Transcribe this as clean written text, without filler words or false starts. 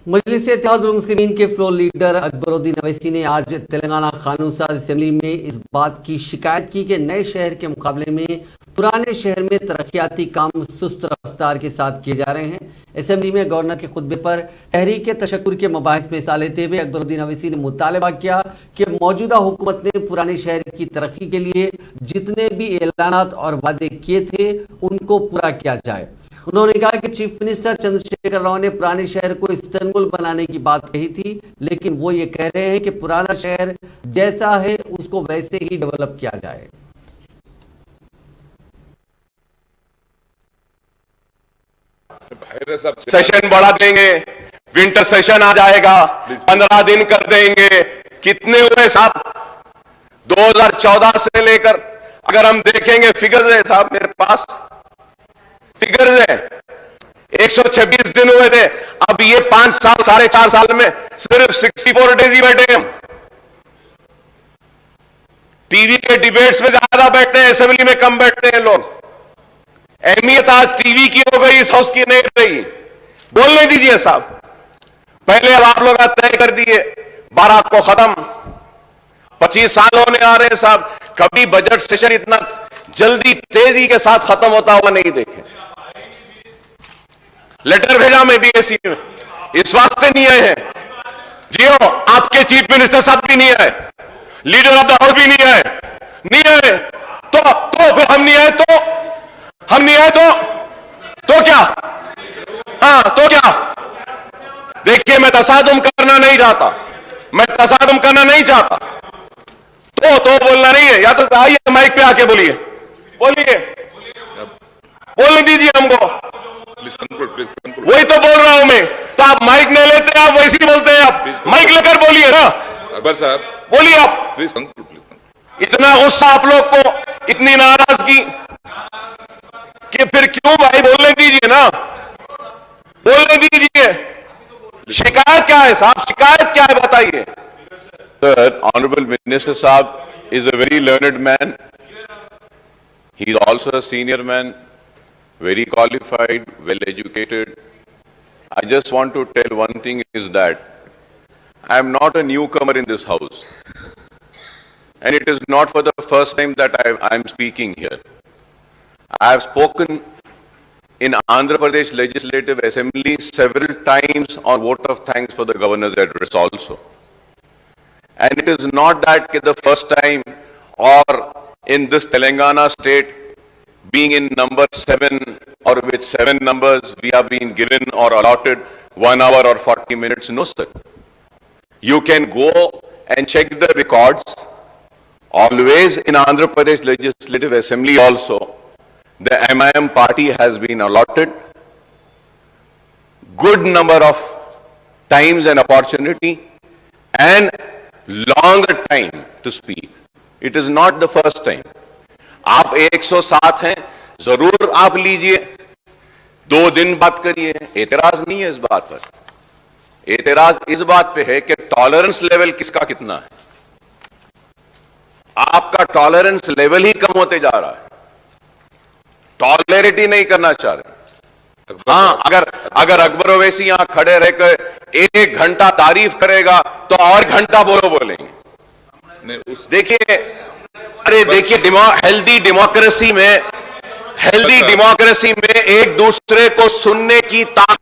मजलिस-ए-इत्तेहादुल-मुस्लिमीन के floor leader Akbaruddin Owaisi ने आज तेलंगाना कानून साज असेंबली में इस बात की शिकायत की कि नए शहर के मुकाबले में पुराने शहर में तरक्याती काम सुस्त रफ्तार के साथ किए जा रहे हैं। असेंबली में गवर्नर के खुतबे पर तहरीक तशक्कुर के मबाहिस में हिस्सा लेते हुए अकबरुद्दीन अवैसी ने मुतालबा किया कि मौजूदा हुकूमत ने पुराने शहर की तरक्की के लिए जितने भी ऐलानात और वादे किए थे उनको पूरा किया जाए। उन्होंने कहा कि चीफ मिनिस्टर चंद्रशेखर राव ने पुराने शहर को इस्तांबुल बनाने की बात कही थी, लेकिन वो ये कह रहे हैं कि पुराना शहर जैसा है उसको वैसे ही डेवलप किया जाए। सेशन बढ़ा देंगे, विंटर सेशन आ जाएगा, 15 दिन कर देंगे। कितने हुए साहब? 2014 से लेकर अगर हम देखेंगे फिगर्स है साहब, मेरे पास फिगर्स है, 126 दिन हुए थे। अब ये 5 साल 4.5 साल में सिर्फ 64 डेज ही बैठे हम। टीवी के डिबेट्स में ज्यादा बैठते हैं, असेंबली में कम बैठते हैं लोग। अहमियत आज टीवी की हो गई, इस हाउस की नहीं रही। बोलने दीजिए साहब। पहले अब आप लोग तय कर दिए 12 को खत्म, 25 साल होने आ रहे हैं साहब। कभी बजट सेशन इतना जल्दी तेजी के साथ खत्म होता हुआ नहीं देखे। लेटर भेजा मैं बीएससी में, इस वास्ते नहीं आए हैं जियो, आपके चीफ मिनिस्टर साहब भी नहीं आए, लीडर ऑफ द हाउस भी नहीं आए, नहीं आए तो फिर हम नहीं आए तो क्या? हाँ तो क्या? देखिए मैं तसादुम करना नहीं चाहता, तो बोलना नहीं है। या तो आइए माइक पे आके बोलिए, बोलने दीजिए हमको। वही तो बोल रहा हूं मैं। तो आप माइक नहीं लेते, आप वैसे ही बोलते हैं। आप माइक लेकर बोलिए ना अकबर साहब, बोलिए आप। इतना गुस्सा आप लोग को, इतनी नाराजगी कि फिर क्यों भाई? बोलने दीजिए ना, बोलने दीजिए। शिकायत क्या है साहब? शिकायत क्या है बताइए। Sir, Honorable Minister Saab is a very learned man. He is also a senior man, very qualified, well educated. I just want to tell one thing is that I am not a newcomer in this house. And it is not for the first time that I am speaking here. I have spoken in Andhra Pradesh Legislative Assembly several times on vote of thanks for the governor's address also. And it is not that the first time or in this Telangana state being in number 7 or with 7 numbers we have been given or allotted 1 hour or 40 minutes. No, sir. You can go and check the records. Always in Andhra Pradesh Legislative Assembly also, the MIM party has been allotted good number of times and opportunity and longer time to speak. It is not the first time. आप 107 हैं, जरूर आप लीजिए, 2 दिन बात करिए, एतराज नहीं है इस बात पर। एतराज इस बात पे है कि टॉलरेंस लेवल किसका कितना है। आपका टॉलरेंस लेवल ही कम होते जा रहा है, टॉलरेट ही नहीं करना चाह रहे। हाँ, अगर अकबर ओवैसी यहां खड़े रहकर 1 घंटा तारीफ करेगा तो और घंटा बोलेंगे। देखिए, अरे देखिए, हेल्दी डेमोक्रेसी में एक दूसरे को सुनने की ताकत